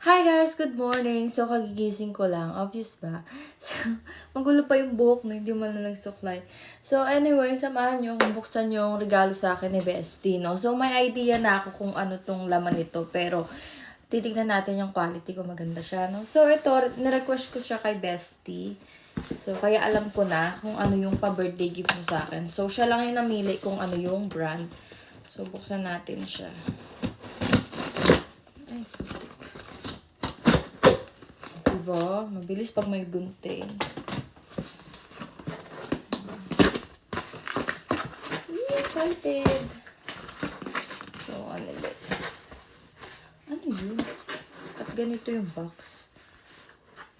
Hi guys! Good morning! So, kagigising ko lang. Obvious ba? So, magulo pa yung buhok na hindi mo na nagsuklay. So, anyway, samahan nyo kung buksan yung regalo sa akin ni Bestie, no? So, may idea na ako kung ano tong laman nito. Pero, titignan natin yung quality kung maganda siya, no? So, ito, nirequest ko siya kay Bestie. So, kaya alam ko na kung ano yung pa-birthday gift niya sa akin. So, siya lang yung namili kung ano yung brand. So, buksan natin siya. Ay, diba? Mabilis pag may gunting. Excited! So, ano ulit? Ano yun? At ganito yung box.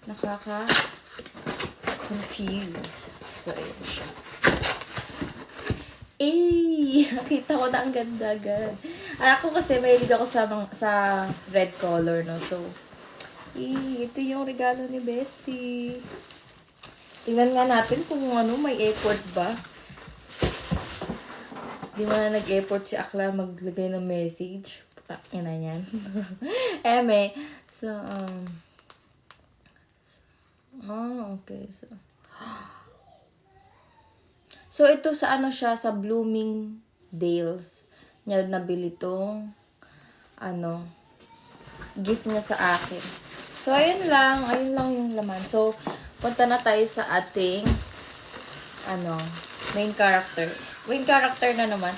Nakaka-confuse. So, ayun siya. Eh! Nakita ko na ang ganda agad. Ako kasi mahilig ako sa red color, no? So, ito yung regalo ni Bestie. Tingnan nga natin kung ano, may effort ba. Di mo na nag-effort si Akla maglagay ng message. Putak, ina yan. Eme. So, okay. So, ito sa ano siya, sa Bloomingdale's. Niya nabili tong, gift niya sa akin. So, ayun lang yung laman. So, punta na tayo sa ating, main character. Main character na naman.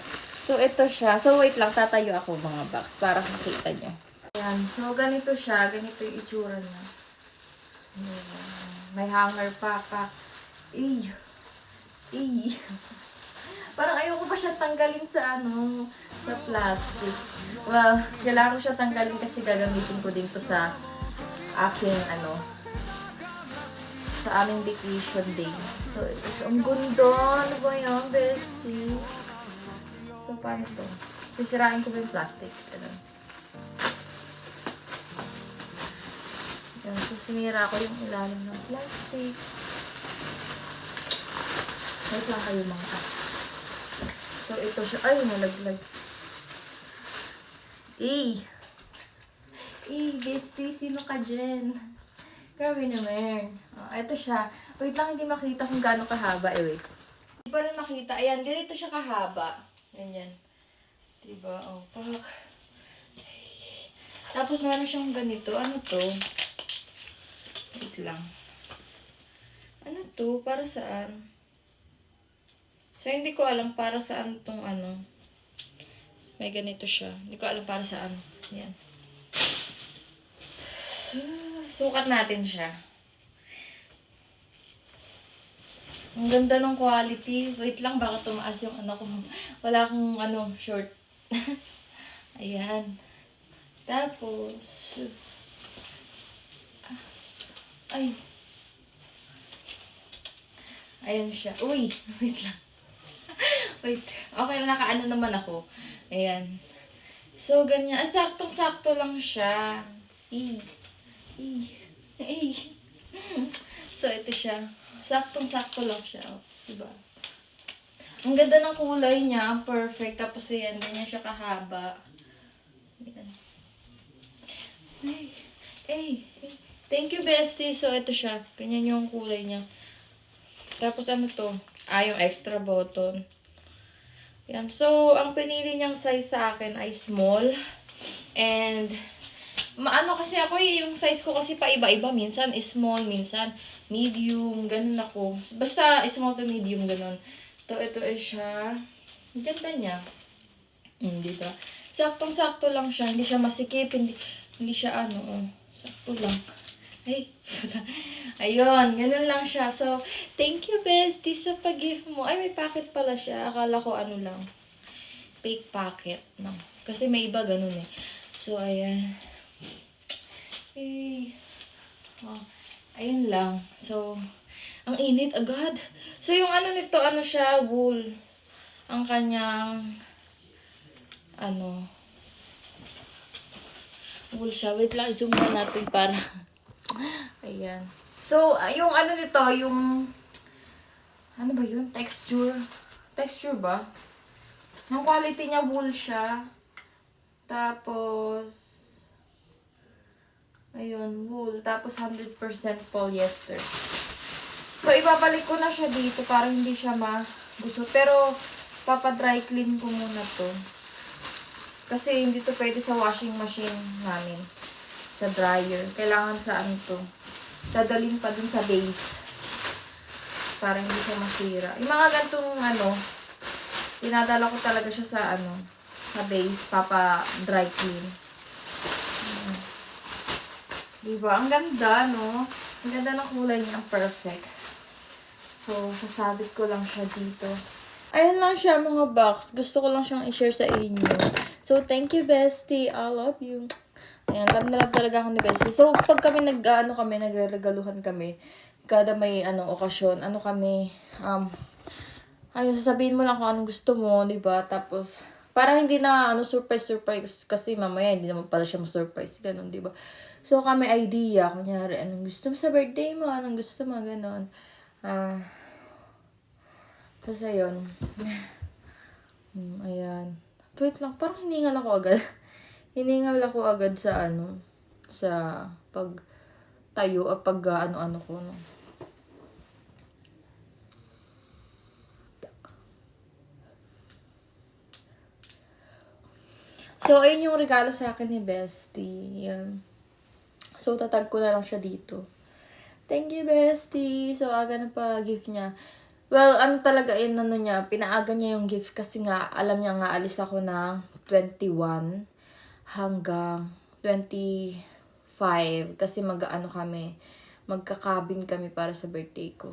So, ito siya. So, wait lang. Tatayo ako mga box para makita nyo. Ayan. So, ganito siya. Ganito yung itsura niya. May hanger pa. Parang ayoko pa siya tanggalin sa sa plastic. Well, kailangan ko siya tanggalin kasi gagamitin ko din to sa aking sa aming vacation day. So, ito siya. Ang ganda. Ano ba yan, Bestie? So, paano to? Sisirain ko ba yung plastic? Ano? Yan. So, sinira ko yung ilalim ng plastic. Wait lang kayo mga So, ito siya. Ay, nalaglag. Bestie, sino ka dyan? Grabe naman. Ito siya. Wait lang, hindi makita kung gaano kahaba. Wait. Hindi pa rin makita. Ayan, ganito siya kahaba. Ganyan. Diba? Pak. Tapos meron siyang ganito. Ano to? Wait lang. Ano to? Para saan? So, hindi ko alam para saan tong May ganito siya. Hindi ko alam para saan. Yan. Sukat natin siya. Ang ganda ng quality. Wait lang, baka tumaas yung ko. Wala akong short. Ayan. Tapos, ay. Ayan siya. Uy, wait lang. Wait. Okay, nakaano naman ako. Ayan. So, ganyan. Saktong-sakto lang siya. So, ito siya. Saktong-sakto lang siya. Diba? Ang ganda ng kulay niya. Perfect. Tapos, ayan. Ganyan siya kahaba. Ayan. Thank you, Bestie. So, ito siya. Ganyan yung kulay niya. Tapos, ano to? Yung extra button. Yan. So, ang pinili niyang size sa akin ay small. And, kasi ako yung size ko kasi pa iba-iba. Minsan small, minsan medium, ganun ako. Basta small to medium, ganun. Ito siya. Ang ganda niya. Diba? Saktong-sakto lang siya. Hindi siya masikip. Hindi siya sakto lang. Ayun, ganun lang siya. So, thank you, Bestie, sa pag-gift mo. Ay, may packet pala siya. Akala ko lang. Fake packet. No. Kasi may iba ganun eh. So, ayan. Ayun lang. So, ang init agad. So, yung nito, siya, wool. Ang kanyang, wool siya. Wait lang, zoom na natin para, ayan. So, yung nito, yung, ba yun? Texture. Texture ba? Yung quality niya, wool siya. Tapos, Ayun, wool. Tapos 100% polyester. So, ibabalik ko na siya dito para hindi siya magusot. Pero, papa-dry clean ko muna to. Kasi hindi to pwede sa washing machine namin. Sa dryer. Kailangan sa ano to. Dadalhin pa dun sa base. Para hindi siya masira. Yung mga gantong ano, dinadala ko talaga siya sa ano, sa base. Papa-dry clean. Diba? Ang ganda, no? Ang ganda ng kulay niya. Perfect. So, sasabit ko lang siya dito. Ayan lang siya mga box. Gusto ko lang siyang i-share sa inyo. So, thank you, bestie. I love you. Ayan, love na love talaga ako ni bestie. So, pag kami nagre-regaluhan kami, kada may okasyon, ayun, sasabihin mo lang kung anong gusto mo, diba? Tapos, para hindi na surprise kasi mamaya hindi naman pala siya ma-surprise, ganun, diba? So, kami idea, kunyari, anong gusto mo sa birthday mo, anong gusto mo, ganun. Tapos, ayun. Ayan. Wait lang, parang hiningal ako agad. Hiningal ako agad sa sa pag tayo, pag ano ko, no. So, ayun yung regalo sa akin ni Bestie. Yan. So, tatag ko na lang siya dito. Thank you, Bestie. So, aga na pa gift niya. Well, talaga yun, niya, pinaaga niya yung gift kasi nga, alam niya nga, alis ako ng 21 hanggang 25 kasi magkakabin kami para sa birthday ko.